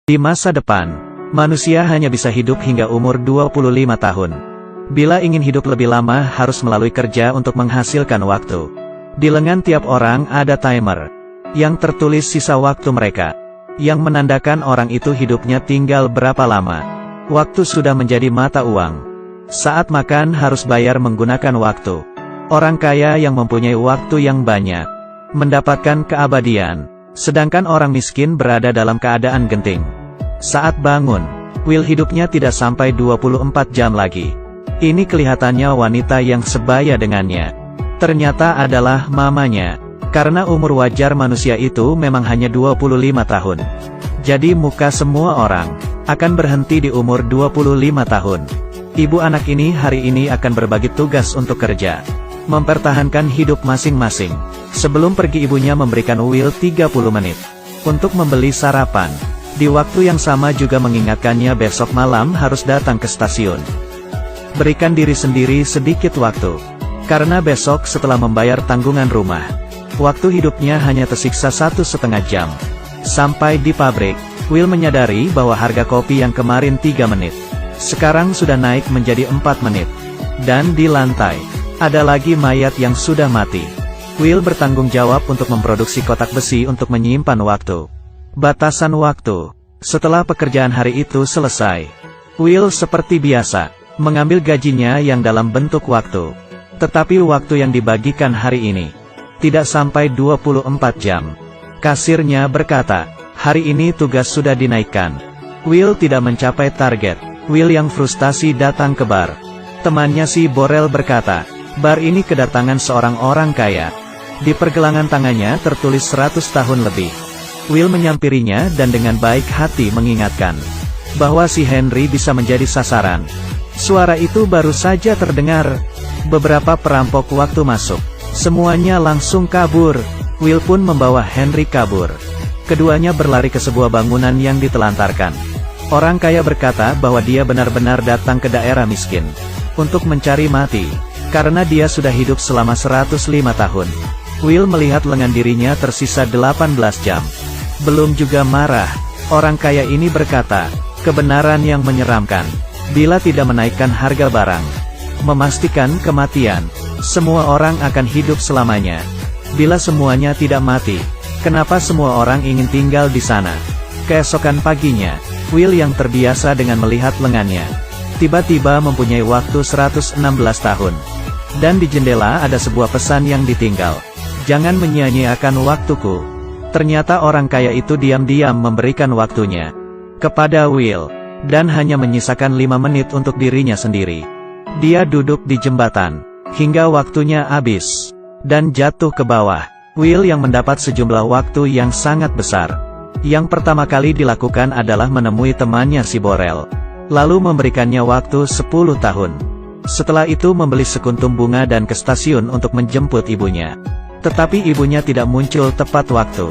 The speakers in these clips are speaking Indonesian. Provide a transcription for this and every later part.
Di masa depan, manusia hanya bisa hidup hingga umur 25 tahun. Bila ingin hidup lebih lama harus melalui kerja untuk menghasilkan waktu. Di lengan tiap orang ada timer, yang tertulis sisa waktu mereka, yang menandakan orang itu hidupnya tinggal berapa lama. Waktu sudah menjadi mata uang. Saat makan harus bayar menggunakan waktu. Orang kaya yang mempunyai waktu yang banyak, mendapatkan keabadian, sedangkan orang miskin berada dalam keadaan genting. Saat bangun, Will hidupnya tidak sampai 24 jam lagi. Ini kelihatannya wanita yang sebaya dengannya. Ternyata adalah mamanya, karena umur wajar manusia itu memang hanya 25 tahun. Jadi muka semua orang akan berhenti di umur 25 tahun. Ibu anak ini hari ini akan berbagi tugas untuk kerja, mempertahankan hidup masing-masing. Sebelum pergi ibunya memberikan Will 30 menit untuk membeli sarapan. Di waktu yang sama juga mengingatkannya besok malam harus datang ke stasiun. Berikan diri sendiri sedikit waktu, karena besok setelah membayar tanggungan rumah, waktu hidupnya hanya tersiksa 1,5 jam. Sampai di pabrik, Will menyadari bahwa harga kopi yang kemarin 3 menit, sekarang sudah naik menjadi 4 menit. Dan di lantai, ada lagi mayat yang sudah mati. Will bertanggung jawab untuk memproduksi kotak besi untuk menyimpan waktu. Batasan waktu. Setelah pekerjaan hari itu selesai, Will seperti biasa mengambil gajinya yang dalam bentuk waktu. Tetapi waktu yang dibagikan hari ini tidak sampai 24 jam. Kasirnya berkata, hari ini tugas sudah dinaikkan. Will tidak mencapai target. Will yang frustasi datang ke bar. Temannya si Borel berkata, bar ini kedatangan seorang orang kaya. Di pergelangan tangannya tertulis 100 tahun lebih. Will menyampirinya dan dengan baik hati mengingatkan bahwa si Henry bisa menjadi sasaran. Suara itu baru saja terdengar. Beberapa perampok waktu masuk. Semuanya langsung kabur. Will pun membawa Henry kabur. Keduanya berlari ke sebuah bangunan yang ditelantarkan. Orang kaya berkata bahwa dia benar-benar datang ke daerah miskin untuk mencari mati, karena dia sudah hidup selama 105 tahun. Will melihat lengan dirinya tersisa 18 jam. Belum juga marah, orang kaya ini berkata, kebenaran yang menyeramkan. Bila tidak menaikkan harga barang, memastikan kematian, semua orang akan hidup selamanya. Bila semuanya tidak mati, kenapa semua orang ingin tinggal di sana? Keesokan paginya, Will yang terbiasa dengan melihat lengannya, tiba-tiba mempunyai waktu 116 tahun. Dan di jendela ada sebuah pesan yang ditinggal. Jangan menyia-nyiakan waktuku. Ternyata orang kaya itu diam-diam memberikan waktunya kepada Will, dan hanya menyisakan 5 menit untuk dirinya sendiri. Dia duduk di jembatan, hingga waktunya habis, dan jatuh ke bawah. Will yang mendapat sejumlah waktu yang sangat besar. Yang pertama kali dilakukan adalah menemui temannya si Borel, lalu memberikannya waktu 10 tahun. Setelah itu membeli sekuntum bunga dan ke stasiun untuk menjemput ibunya. Tetapi ibunya tidak muncul tepat waktu.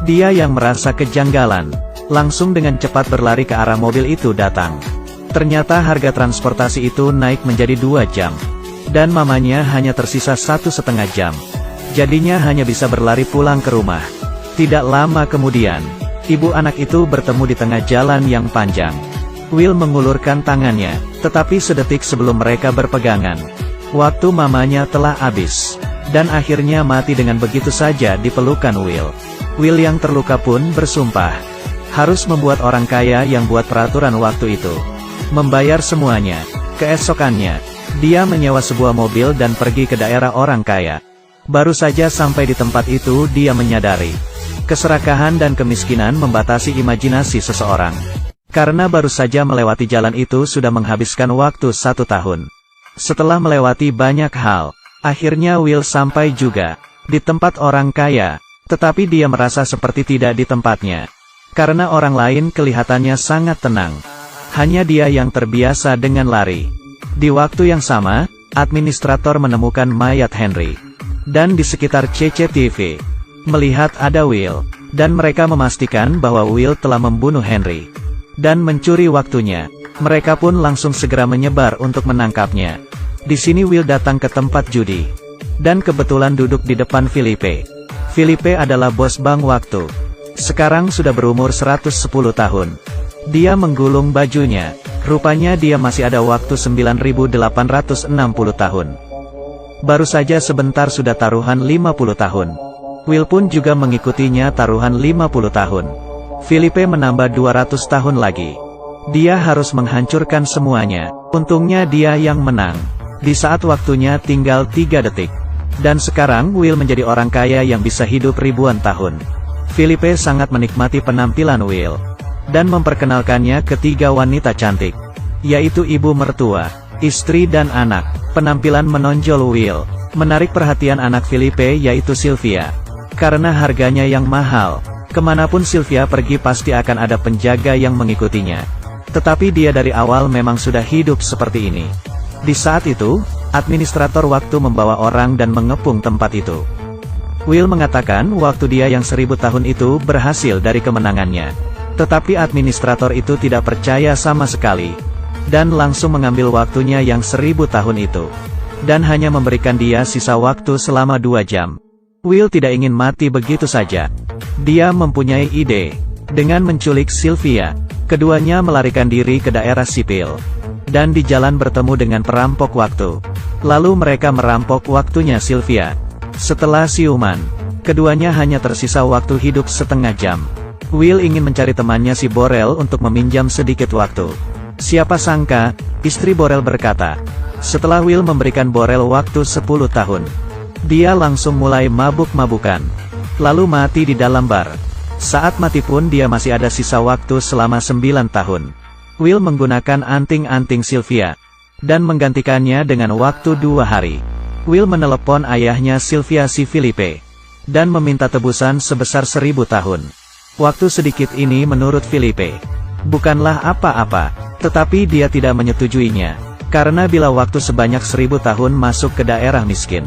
Dia yang merasa kejanggalan, langsung dengan cepat berlari ke arah mobil itu datang. Ternyata harga transportasi itu naik menjadi 2 jam. Dan mamanya hanya tersisa 1,5 jam. Jadinya hanya bisa berlari pulang ke rumah. Tidak lama kemudian, ibu anak itu bertemu di tengah jalan yang panjang. Will mengulurkan tangannya, tetapi sedetik sebelum mereka berpegangan, waktu mamanya telah habis. Dan akhirnya mati dengan begitu saja di pelukan Will. Will yang terluka pun bersumpah harus membuat orang kaya yang buat peraturan waktu itu membayar semuanya. Keesokannya, dia menyewa sebuah mobil dan pergi ke daerah orang kaya. Baru saja sampai di tempat itu dia menyadari keserakahan dan kemiskinan membatasi imajinasi seseorang. Karena baru saja melewati jalan itu sudah menghabiskan waktu 1 tahun. Setelah melewati banyak hal, akhirnya Will sampai juga di tempat orang kaya, tetapi dia merasa seperti tidak di tempatnya. Karena orang lain kelihatannya sangat tenang. Hanya dia yang terbiasa dengan lari. Di waktu yang sama, administrator menemukan mayat Henry. Dan di sekitar CCTV, melihat ada Will, dan mereka memastikan bahwa Will telah membunuh Henry. Dan mencuri waktunya, mereka pun langsung segera menyebar untuk menangkapnya. Di sini Will datang ke tempat judi, dan kebetulan duduk di depan Filipe. Filipe adalah bos bank waktu. Sekarang sudah berumur 110 tahun. Dia menggulung bajunya. Rupanya dia masih ada waktu 9.860 tahun. Baru saja sebentar sudah taruhan 50 tahun. Will pun juga mengikutinya taruhan 50 tahun. Felipe menambah 200 tahun lagi. Dia harus menghancurkan semuanya. Untungnya dia yang menang. Di saat waktunya tinggal 3 detik. Dan sekarang Will menjadi orang kaya yang bisa hidup ribuan tahun. Felipe sangat menikmati penampilan Will. Dan memperkenalkannya ke 3 wanita cantik. Yaitu ibu mertua, istri dan anak. Penampilan menonjol Will menarik perhatian anak Felipe yaitu Sylvia. Karena harganya yang mahal, kemanapun Sylvia pergi pasti akan ada penjaga yang mengikutinya. Tetapi dia dari awal memang sudah hidup seperti ini. Di saat itu, administrator waktu membawa orang dan mengepung tempat itu. Will mengatakan waktu dia yang 1000 tahun itu berhasil dari kemenangannya. Tetapi administrator itu tidak percaya sama sekali. Dan langsung mengambil waktunya yang 1000 tahun itu. Dan hanya memberikan dia sisa waktu selama 2 jam. Will tidak ingin mati begitu saja. Dia mempunyai ide. Dengan menculik Sylvia, keduanya melarikan diri ke daerah sipil. Dan di jalan bertemu dengan perampok waktu. Lalu mereka merampok waktunya Sylvia. Setelah siuman, keduanya hanya tersisa waktu hidup setengah jam. Will ingin mencari temannya si Borel untuk meminjam sedikit waktu. Siapa sangka, istri Borel berkata. Setelah Will memberikan Borel waktu 10 tahun. Dia langsung mulai mabuk-mabukan. Lalu mati di dalam bar. Saat mati pun dia masih ada sisa waktu selama 9 tahun. Will menggunakan anting-anting Sylvia. Dan menggantikannya dengan waktu 2 hari. Will menelepon ayahnya Sylvia si Felipe. Dan meminta tebusan sebesar 1000 tahun. Waktu sedikit ini menurut Felipe bukanlah apa-apa. Tetapi dia tidak menyetujuinya. Karena bila waktu sebanyak 1000 tahun masuk ke daerah miskin,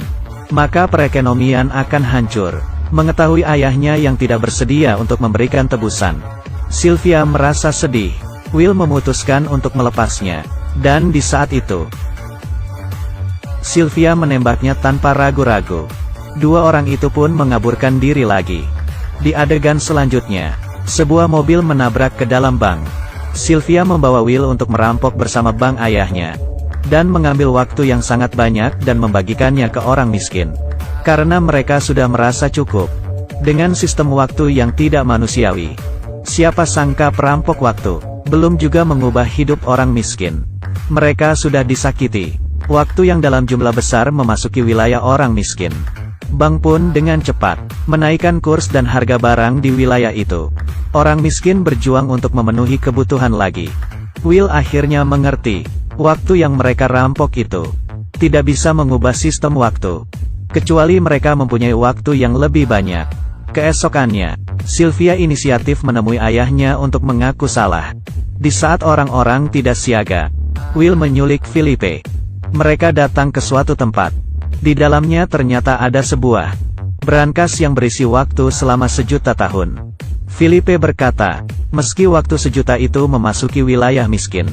maka perekonomian akan hancur. Mengetahui ayahnya yang tidak bersedia untuk memberikan tebusan, Sylvia merasa sedih. Will memutuskan untuk melepasnya. Dan di saat itu, Sylvia menembaknya tanpa ragu-ragu. 2 orang itu pun mengaburkan diri lagi. Di adegan selanjutnya, sebuah mobil menabrak ke dalam bank. Sylvia membawa Will untuk merampok bersama bank ayahnya. Dan mengambil waktu yang sangat banyak dan membagikannya ke orang miskin. Karena mereka sudah merasa cukup dengan sistem waktu yang tidak manusiawi. Siapa sangka perampok waktu belum juga mengubah hidup orang miskin. Mereka sudah disakiti. Waktu yang dalam jumlah besar memasuki wilayah orang miskin. Bank pun dengan cepat menaikkan kurs dan harga barang di wilayah itu. Orang miskin berjuang untuk memenuhi kebutuhan lagi. Will akhirnya mengerti, waktu yang mereka rampok itu tidak bisa mengubah sistem waktu. Kecuali mereka mempunyai waktu yang lebih banyak. Keesokannya, Sylvia inisiatif menemui ayahnya untuk mengaku salah. Di saat orang-orang tidak siaga, Will menyulik Felipe. Mereka datang ke suatu tempat. Di dalamnya ternyata ada sebuah brankas yang berisi waktu selama 1.000.000 tahun. Felipe berkata, meski waktu 1.000.000 itu memasuki wilayah miskin,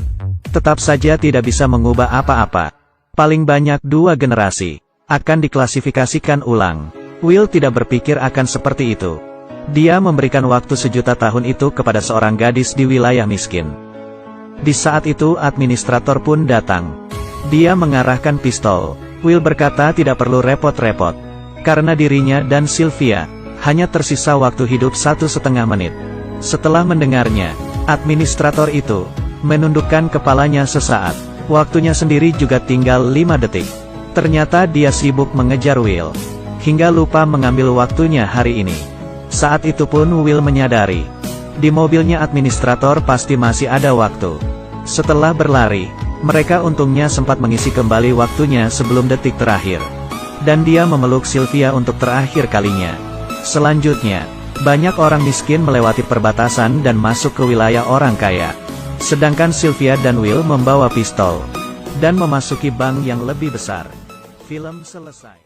tetap saja tidak bisa mengubah apa-apa. Paling banyak 2 generasi akan diklasifikasikan ulang. Will tidak berpikir akan seperti itu. Dia memberikan waktu 1.000.000 tahun itu kepada seorang gadis di wilayah miskin. Di saat itu administrator pun datang. Dia mengarahkan pistol. Will berkata tidak perlu repot-repot. Karena dirinya dan Sylvia hanya tersisa waktu hidup 1,5 menit. Setelah mendengarnya, administrator itu menundukkan kepalanya sesaat. Waktunya sendiri juga tinggal 5 detik. Ternyata dia sibuk mengejar Will, hingga lupa mengambil waktunya hari ini. Saat itu pun Will menyadari, di mobilnya administrator pasti masih ada waktu. Setelah berlari, mereka untungnya sempat mengisi kembali waktunya sebelum detik terakhir. Dan dia memeluk Sylvia untuk terakhir kalinya. Selanjutnya, banyak orang miskin melewati perbatasan dan masuk ke wilayah orang kaya. Sedangkan Sylvia dan Will membawa pistol dan memasuki bank yang lebih besar. Film selesai.